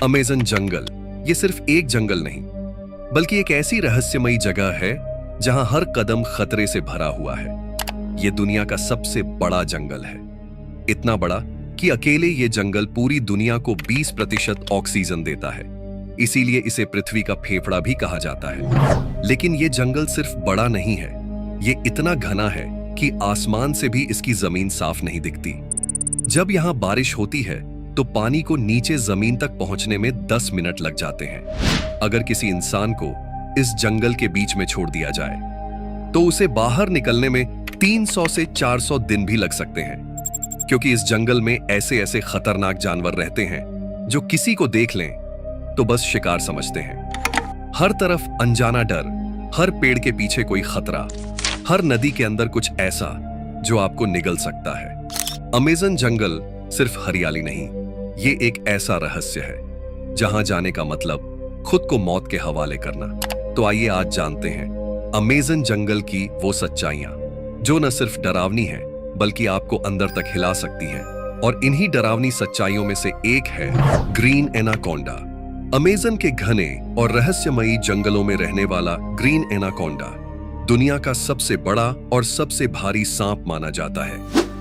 Amazon जंगल ये सिर्फ एक जंगल नहीं, बल्कि एक ऐसी रहस्यमयी जगह है जहां हर कदम खतरे से भरा हुआ है। ये दुनिया का सबसे बड़ा जंगल है, इतना बड़ा कि अकेले ये जंगल पूरी दुनिया को 20% ऑक्सीजन देता है। इसीलिए इसे पृथ्वी का फेफड़ा भी कहा जाता है। लेकिन ये जंगल सिर्फ बड़ा नहीं है, ये इतना घना है कि आसमान से भी इसकी जमीन साफ नहीं दिखती। जब यहां बारिश होती है तो पानी को नीचे जमीन तक पहुंचने में 10 मिनट लग जाते हैं। अगर किसी इंसान को इस जंगल के बीच में छोड़ दिया जाए तो उसे बाहर निकलने में 300 से 400 दिन भी लग सकते हैं, क्योंकि इस जंगल में ऐसे ऐसे खतरनाक जानवर रहते हैं जो किसी को देख लें तो बस शिकार समझते हैं। हर तरफ अनजाना डर, हर पेड़ के पीछे कोई खतरा, हर नदी के अंदर कुछ ऐसा जो आपको निगल सकता है। अमेज़न जंगल सिर्फ हरियाली नहीं, ये एक ऐसा रहस्य है जहां जाने का मतलब खुद को मौत के हवाले करना। तो आइए आज जानते हैं अमेज़न जंगल की वो सच्चाइयां जो न सिर्फ डरावनी है बल्कि आपको अंदर तक हिला सकती हैं। और इन्हीं डरावनी सच्चाइयों में से एक है ग्रीन एनाकोंडा। अमेज़न के घने और रहस्यमयी जंगलों में रहने वाला ग्रीन एनाकोंडा दुनिया का सबसे बड़ा और सबसे भारी सांप माना जाता है।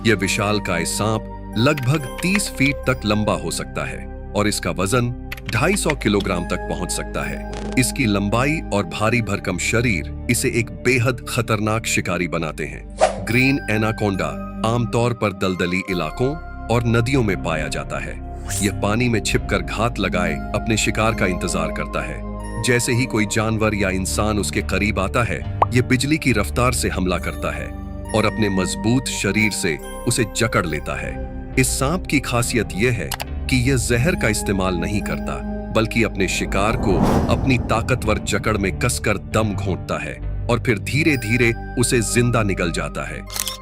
यह विशालकाय सांप लगभग 30 फीट तक लंबा हो सकता है और इसका वजन 250 किलोग्राम तक पहुंच सकता है। इसकी लंबाई और भारी भरकम शरीर इसे एक बेहद खतरनाक शिकारी बनाते हैं। ग्रीन एनाकोंडा आमतौर पर दलदली इलाकों और नदियों में पाया जाता है। यह पानी में छिपकर घात लगाए अपने शिकार का इंतजार करता है। जैसे ही कोई जानवर या इंसान उसके करीब आता है, यह बिजली की रफ्तार से हमला करता है और अपने मजबूत शरीर से उसे जकड़ लेता है। इस सांप की खासियत यह है कि यह जहर का इस्तेमाल नहीं करता, बल्कि अपने शिकार को अपनी ताकतवर जकड़ में कसकर दम घोंटता है और फिर धीरे धीरे उसे जिंदा निगल जाता है।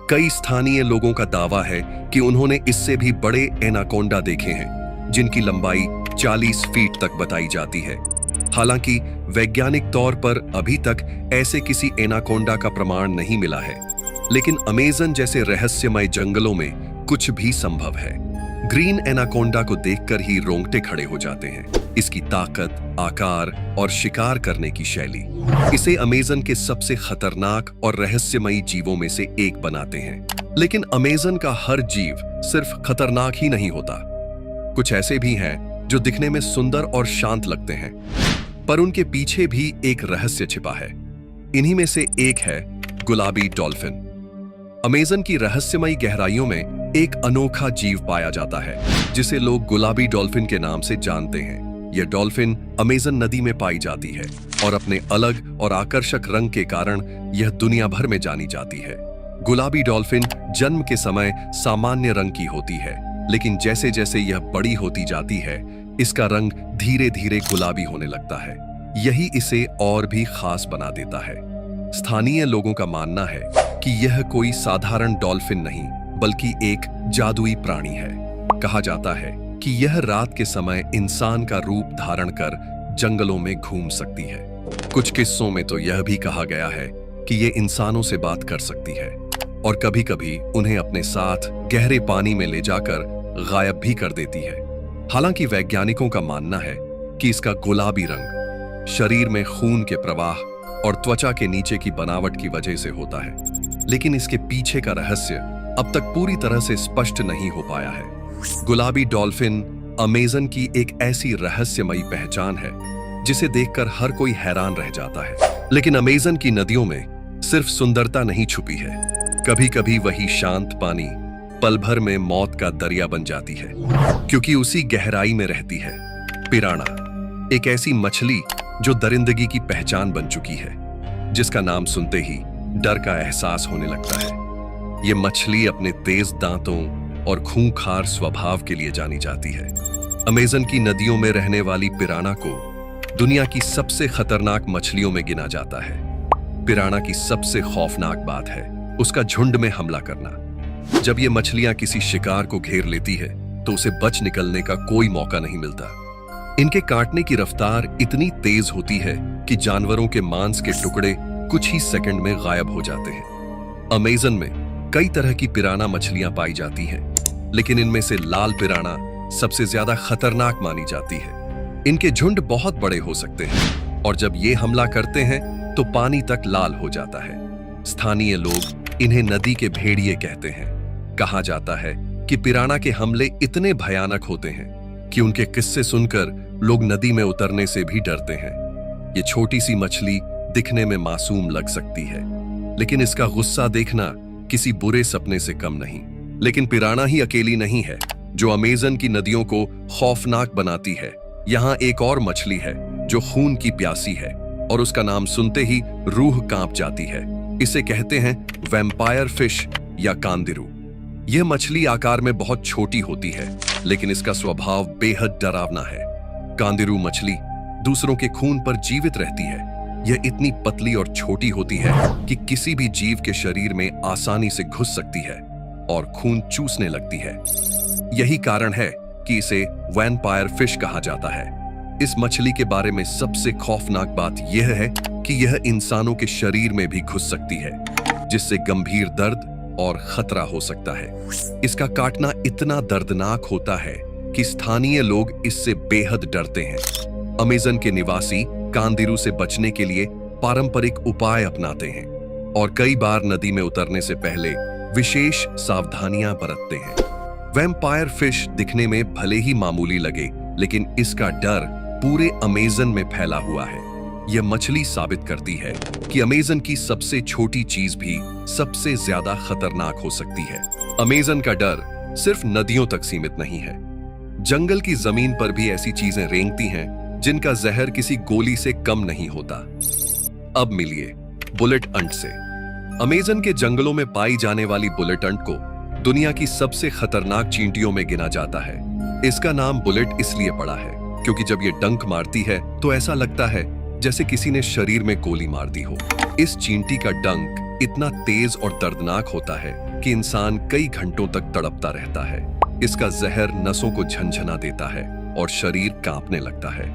कई स्थानीय लोगों का दावा है कि उन्होंने इससे भी बड़े एनाकोंडा देखे हैं, जिनकी लंबाई 40 फीट तक बताई जाती है। हालांकि वैज्ञानिक तौर पर अभी तक ऐसे किसी एनाकोंडा का प्रमाण नहीं मिला है, लेकिन अमेज़न जैसे रहस्यमय जंगलों में कुछ भी संभव है। ग्रीन एनाकोंडा को देखकर ही रोंगटे खड़े हो जाते हैं। इसकी ताकत, आकार और शिकार करने की शैली इसे अमेज़न के सबसे खतरनाक और रहस्यमयी जीवों में से एक बनाते हैं। लेकिन अमेज़न का हर जीव सिर्फ खतरनाक ही नहीं होता। कुछ ऐसे भी हैं जो दिखने में सुंदर और शांत लगते हैं, पर उनके पीछे भी एक रहस्य छिपा है। इन्हीं में से एक है गुलाबी डॉल्फिन। अमेज़न की रहस्यमयी गहराइयों में एक अनोखा जीव पाया जाता है जिसे लोग गुलाबी डॉल्फिन के नाम से जानते हैं। यह डॉल्फिन अमेज़न नदी में पाई जाती है और अपने अलग और आकर्षक रंग के कारण यह दुनिया भर में जानी जाती है। गुलाबी डॉल्फिन जन्म के समय सामान्य रंग की होती है, लेकिन जैसे जैसे यह बड़ी होती जाती है, इसका रंग धीरे धीरे गुलाबी होने लगता है। यही इसे और भी खास बना देता है। स्थानीय लोगों का मानना है कि यह कोई साधारण डॉल्फिन नहीं, बल्कि एक जादुई प्राणी है। कहा जाता है कि यह रात के समय इंसान का रूप धारण कर जंगलों में घूम सकती है। कुछ किस्सों में तो यह भी कहा गया है कि यह इंसानों से बात कर सकती है और कभी-कभी उन्हें अपने साथ गहरे पानी में ले जाकर गायब भी कर देती है। हालांकि वैज्ञानिकों का मानना है कि इसका गुलाबी रंग शरीर में खून के प्रवाह और त्वचा के नीचे की बनावट की वजह से होता है, लेकिन इसके पीछे का रहस्य अब तक पूरी तरह से स्पष्ट नहीं हो पाया है। गुलाबी डॉल्फिन अमेज़न की एक ऐसी रहस्यमयी पहचान है जिसे देखकर हर कोई हैरान रह जाता है। लेकिन अमेज़न की नदियों में सिर्फ सुंदरता नहीं छुपी है, कभी-कभी वही शांत पानी पल भर में मौत का दरिया बन जाती है, क्योंकि उसी गहराई में रहती है पिराना, एक ऐसी मछली जो दरिंदगी की पहचान बन चुकी है, जिसका नाम सुनते ही डर का एहसास होने लगता है। ये मछली अपने तेज दांतों और खूंखार स्वभाव के लिए जानी जाती है। अमेज़न की नदियों में रहने वाली पिराना को दुनिया की सबसे खतरनाक मछलियों में गिना जाता है। पिराना की सबसे खौफनाक बात है उसका झुंड में हमला करना। जब ये मछलियां किसी शिकार को घेर लेती है तो उसे बच निकलने का कोई मौका नहीं मिलता। इनके काटने की रफ्तार इतनी तेज होती है कि जानवरों के मांस के टुकड़े कुछ ही सेकंड में गायब हो जाते हैं। अमेज़न में कई तरह की पिराना मछलियां पाई जाती हैं, लेकिन इनमें से लाल पिराना सबसे ज्यादा खतरनाक मानी जाती है। इनके झुंड बहुत बड़े हो सकते हैं और जब ये हमला करते हैं तो पानी तक लाल हो जाता है। स्थानीय लोग इन्हें नदी के भेड़िए कहते हैं। कहा जाता है कि पिराना के हमले इतने भयानक होते हैं कि उनके किस्से सुनकर लोग नदी में उतरने से भी डरते हैं। ये छोटी सी मछली दिखने में मासूम लग सकती है, लेकिन इसका गुस्सा देखना किसी बुरे सपने से कम नहीं। लेकिन पिराना ही अकेली नहीं है जो अमेज़न की नदियों को खौफनाक बनाती है। यहाँ एक और मछली है जो खून की प्यासी है और उसका नाम सुनते ही रूह कांप जाती है। इसे कहते हैं वैम्पायर फिश या कांदिरू। यह मछली आकार में बहुत छोटी होती है, लेकिन इसका स्वभाव बेहद डरावना है। कांदिरू मछली दूसरों के खून पर जीवित रहती है। यह इतनी पतली और छोटी होती है कि किसी भी जीव के शरीर में आसानी से घुस सकती है और खून चूसने लगती है। यही कारण है कि इसे वैम्पायर फिश कहा जाता है। इस मछली के बारे में सबसे खौफनाक बात यह है कि यह इंसानों के शरीर में भी घुस सकती है, जिससे गंभीर दर्द और खतरा हो सकता है। इसका काटना इतना दर्दनाक होता है कि स्थानीय लोग इससे बेहद डरते हैं। अमेज़न के निवासी कांदिरू से बचने के लिए पारंपरिक उपाय अपनाते हैं और कई बार नदी में उतरने से पहले विशेष सावधानियां बरतते हैं। वैम्पायर फिश दिखने में भले ही मामूली लगे, लेकिन इसका डर पूरे अमेज़न में फैला हुआ है। यह मछली साबित करती है कि अमेज़न की सबसे छोटी चीज भी सबसे ज्यादा खतरनाक हो सकती है। अमेज़न का डर सिर्फ नदियों तक सीमित नहीं है। जंगल की जमीन पर भी ऐसी चीजें रेंगती हैं जिनका जहर किसी गोली से कम नहीं होता। अब मिलिए बुलेट अंट से। अमेज़न के जंगलों में पाई जाने वाली बुलेट अंट को दुनिया की सबसे खतरनाक चींटियों में गिना जाता है। इसका नाम बुलेट इसलिए पड़ा है क्योंकि जब ये डंक मारती है तो ऐसा लगता है जैसे किसी ने शरीर में गोली मार दी हो। इस चींटी का डंक इतना तेज और दर्दनाक होता है कि इंसान कई घंटों तक तड़पता रहता है। इसका जहर नसों को झंझना देता है और शरीर कांपने लगता है।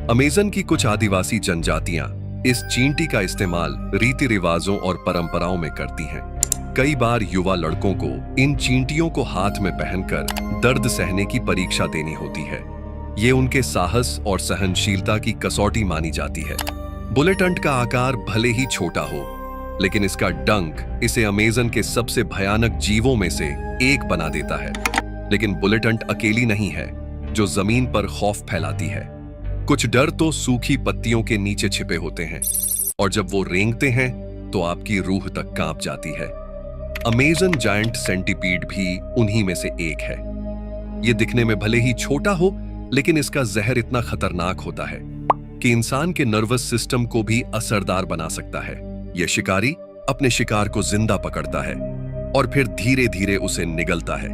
अमेज़न की कुछ आदिवासी जनजातियां इस चींटी का इस्तेमाल रीति रिवाजों और परंपराओं में करती हैं। कई बार युवा लड़कों को इन चींटियों को हाथ में पहनकर दर्द सहने की परीक्षा देनी होती है। ये उनके साहस और सहनशीलता की कसौटी मानी जाती है। बुलेट अंट का आकार भले ही छोटा हो, लेकिन इसका डंक इसे अमेज़न के सबसे भयानक जीवों में से एक बना देता है। लेकिन बुलेट अंट अकेली नहीं है जो जमीन पर खौफ फैलाती है। कुछ डर तो सूखी पत्तियों के नीचे छिपे होते हैं और जब वो रेंगते हैं तो आपकी रूह तक कांप जाती है। अमेज़न जायंट सेंटीपीड भी उन्हीं में से एक है। ये दिखने में भले ही छोटा हो, लेकिन इसका जहर इतना खतरनाक होता है कि इंसान के नर्वस सिस्टम को भी असरदार बना सकता है। यह शिकारी अपने शिकार को जिंदा पकड़ता है और फिर धीरे धीरे उसे निगलता है,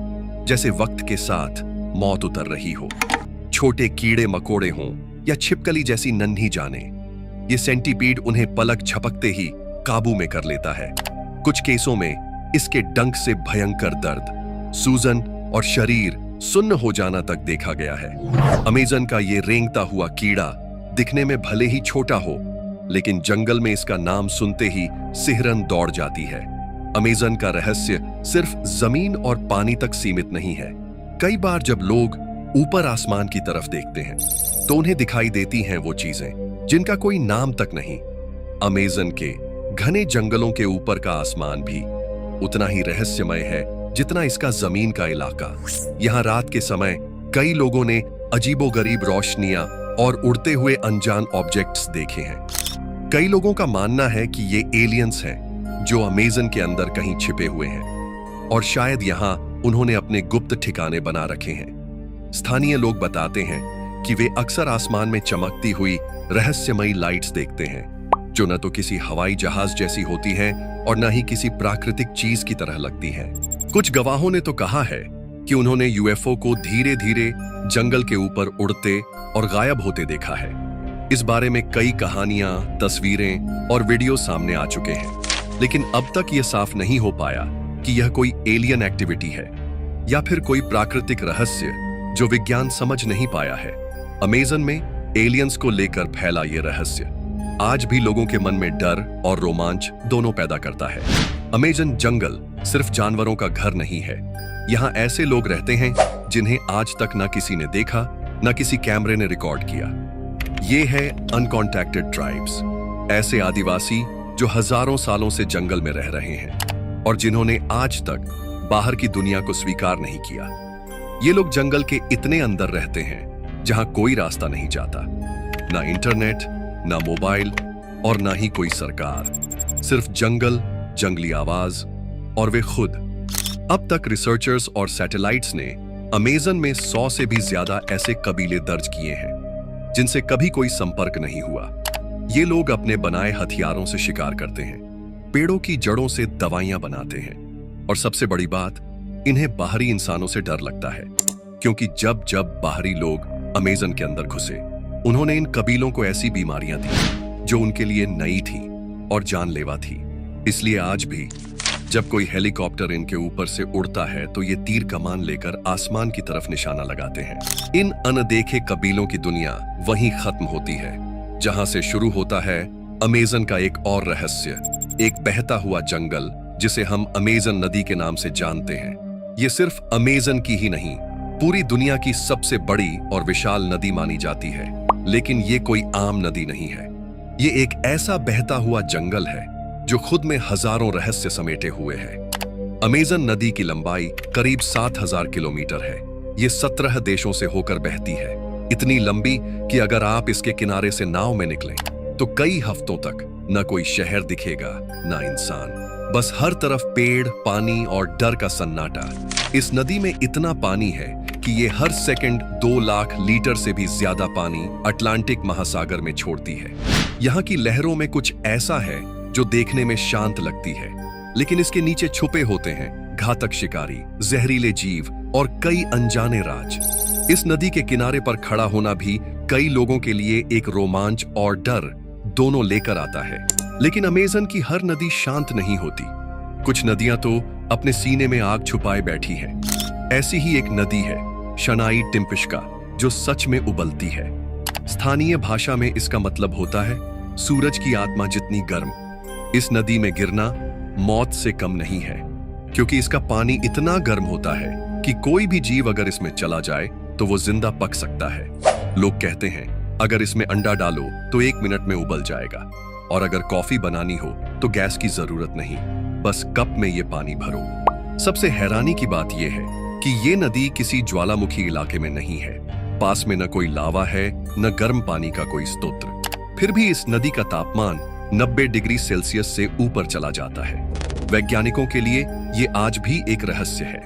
जैसे वक्त के साथ मौत उतर रही हो। छोटे कीड़े मकोड़े हों या छिपकली जैसी नन्ही जाने, ये सेंटीपीड उन्हें पलक झपकते ही काबू में कर लेता है। कुछ केसों में इसके डंक से भयंकर दर्द, सूजन और शरीर सुन्न हो जाना तक देखा गया है। अमेज़न का ये रेंगता हुआ कीड़ा दिखने में भले ही छोटा हो, लेकिन जंगल में इसका नाम सुनते ही सिहरन दौड़ जाती है। अमेज़न का रहस्य सिर्फ जमीन और पानी तक सीमित नहीं है। कई बार जब लोग ऊपर आसमान की तरफ देखते हैं तो उन्हें दिखाई देती हैं वो चीजें जिनका कोई नाम तक नहीं। अमेज़न के घने जंगलों के ऊपर का आसमान भी उतना ही रहस्यमय है जितना इसका जमीन का इलाका। यहाँ रात के समय कई लोगों ने अजीबोगरीब रोशनियां और उड़ते हुए अनजान ऑब्जेक्ट्स देखे हैं। कई लोगों का मानना है कि ये एलियंस हैं जो अमेज़न के अंदर कहीं छिपे हुए हैं और शायद यहाँ उन्होंने अपने गुप्त ठिकाने बना रखे हैं। स्थानीय लोग बताते हैं कि वे अक्सर आसमान में चमकती हुई रहस्यमयी लाइट्स देखते हैं जो न तो किसी हवाई जहाज जैसी होती हैं और न ही किसी प्राकृतिक चीज की तरह लगती हैं। कुछ गवाहों ने तो कहा है कि उन्होंने यूएफओ को धीरे धीरे जंगल के ऊपर उड़ते और गायब होते देखा है। इस बारे में कई कहानियां, तस्वीरें और वीडियो सामने आ चुके हैं, लेकिन अब तक यह साफ नहीं हो पाया कि यह कोई एलियन एक्टिविटी है या फिर कोई प्राकृतिक रहस्य जो विज्ञान समझ नहीं पाया है। अमेज़न में एलियंस को लेकर फैला यह रहस्य आज भी लोगों के मन में डर और रोमांच दोनों पैदा करता है। अमेज़न जंगल सिर्फ जानवरों का घर नहीं है। यहाँ ऐसे लोग रहते हैं जिन्हें आज तक न किसी ने देखा ना किसी कैमरे ने रिकॉर्ड किया। ये है अनकॉन्टैक्टेड ट्राइब्स, ऐसे आदिवासी जो हजारों सालों से जंगल में रह रहे हैं और जिन्होंने आज तक बाहर की दुनिया को स्वीकार नहीं किया। ये लोग जंगल के इतने अंदर रहते हैं जहां कोई रास्ता नहीं जाता, ना इंटरनेट, ना मोबाइल और ना ही कोई सरकार, सिर्फ जंगल, जंगली आवाज और वे खुद। अब तक रिसर्चर्स और सैटेलाइट्स ने अमेज़न में 100 से भी ज्यादा ऐसे कबीले दर्ज किए हैं जिनसे कभी कोई संपर्क नहीं हुआ। ये लोग अपने बनाए हथियारों से शिकार करते हैं, पेड़ों की जड़ों से दवाइयां बनाते हैं और सबसे बड़ी बात, इन्हें बाहरी इंसानों से डर लगता है, क्योंकि जब जब बाहरी लोग अमेज़न के अंदर घुसे उन्होंने इन कबीलों को ऐसी बीमारियां दी जो उनके लिए नई थी और जानलेवा थी। इसलिए आज भी जब कोई हेलीकॉप्टर इनके ऊपर से उड़ता है तो ये तीर कमान लेकर आसमान की तरफ निशाना लगाते हैं। इन अनदेखे कबीलों की दुनिया वहीं खत्म होती है जहां से शुरू होता है अमेज़न का एक और रहस्य, एक बहता हुआ जंगल जिसे हम अमेज़न नदी के नाम से जानते हैं। ये सिर्फ अमेज़न की ही नहीं, पूरी दुनिया की सबसे बड़ी और विशाल नदी मानी जाती है। लेकिन ये कोई आम नदी नहीं है, ये एक ऐसा बहता हुआ जंगल है जो खुद में हजारों रहस्य समेटे हुए है। अमेज़न नदी की लंबाई करीब 7000 किलोमीटर है। ये 17 देशों से होकर बहती है, इतनी लंबी कि अगर आप इसके किनारे से नाव में निकलें तो कई हफ्तों तक न कोई शहर दिखेगा, न इंसान, बस हर तरफ पेड़, पानी और डर का सन्नाटा। इस नदी में इतना पानी है कि ये हर सेकंड 2 लाख लीटर से भी ज्यादा पानी अटलांटिक महासागर में छोड़ती है। यहाँ की लहरों में कुछ ऐसा है जो देखने में शांत लगती है, लेकिन इसके नीचे छुपे होते हैं घातक शिकारी, जहरीले जीव और कई अनजाने राज। इस नदी के किनारे पर खड़ा होना भी कई लोगों के लिए एक रोमांच और डर दोनों लेकर आता है। लेकिन अमेज़न की हर नदी शांत नहीं होती। कुछ नदियां तो अपने सीने में आग छुपाए बैठी हैं। ऐसी ही एक नदी है शनाई टिम्पिश्का, जो सच में उबलती है। स्थानीय भाषा में इसका मतलब होता है सूरज की आत्मा जितनी गर्म। इस नदी में गिरना मौत से कम नहीं है, क्योंकि इसका पानी इतना गर्म होता है कि कोई भी जीव अगर इसमें चला जाए तो वो जिंदा पक सकता है। लोग कहते हैं अगर इसमें अंडा डालो तो 1 मिनट में उबल जाएगा, और अगर कॉफी बनानी हो तो गैस की जरूरत नहीं, बस कप में ये पानी भरो। सबसे हैरानी की बात यह है कि ये नदी किसी ज्वालामुखी इलाके में नहीं है। पास में न कोई लावा है, न गर्म पानी का कोई स्तोत्र। फिर भी इस नदी का तापमान 90 डिग्री सेल्सियस से ऊपर चला जाता है। वैज्ञानिकों के लिए ये आज भी एक रहस्य है।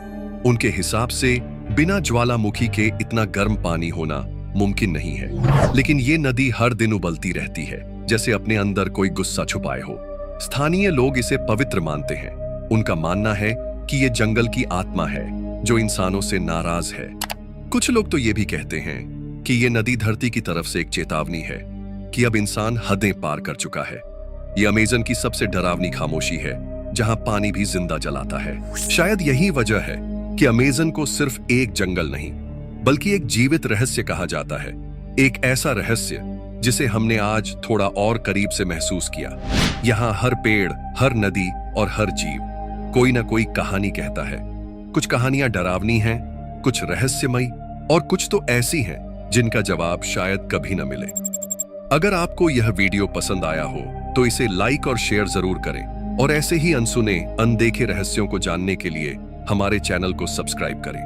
उनके हिसाब से बिना ज्वालामुखी के इतना गर्म पानी होना मुमकिन नहीं है। लेकिन ये नदी हर दिन उबलती रहती है, जैसे अपने अंदर कोई गुस्सा छुपाए हो। स्थानीय लोग इसे पवित्र मानते हैं। उनका मानना है कि ये जंगल की आत्मा है जो इंसानों से नाराज है। कुछ लोग तो ये भी कहते हैं कि ये नदी धरती की तरफ से एक चेतावनी है कि अब इंसान हदें पार कर चुका है। ये अमेज़न की सबसे डरावनी खामोशी है जहां पानी भी जिंदा जलाता है। शायद यही वजह है कि अमेज़न को सिर्फ एक जंगल नहीं बल्कि एक जीवित रहस्य कहा जाता है। एक ऐसा रहस्य जिसे हमने आज थोड़ा और करीब से महसूस किया। यहाँ हर पेड़, हर नदी और हर जीव कोई ना कोई कहानी कहता है। कुछ कहानियां डरावनी हैं, कुछ रहस्यमयी और कुछ तो ऐसी हैं जिनका जवाब शायद कभी न मिले। अगर आपको यह वीडियो पसंद आया हो तो इसे लाइक और शेयर जरूर करें, और ऐसे ही अनसुने, अनदेखे रहस्यों को जानने के लिए हमारे चैनल को सब्सक्राइब करें।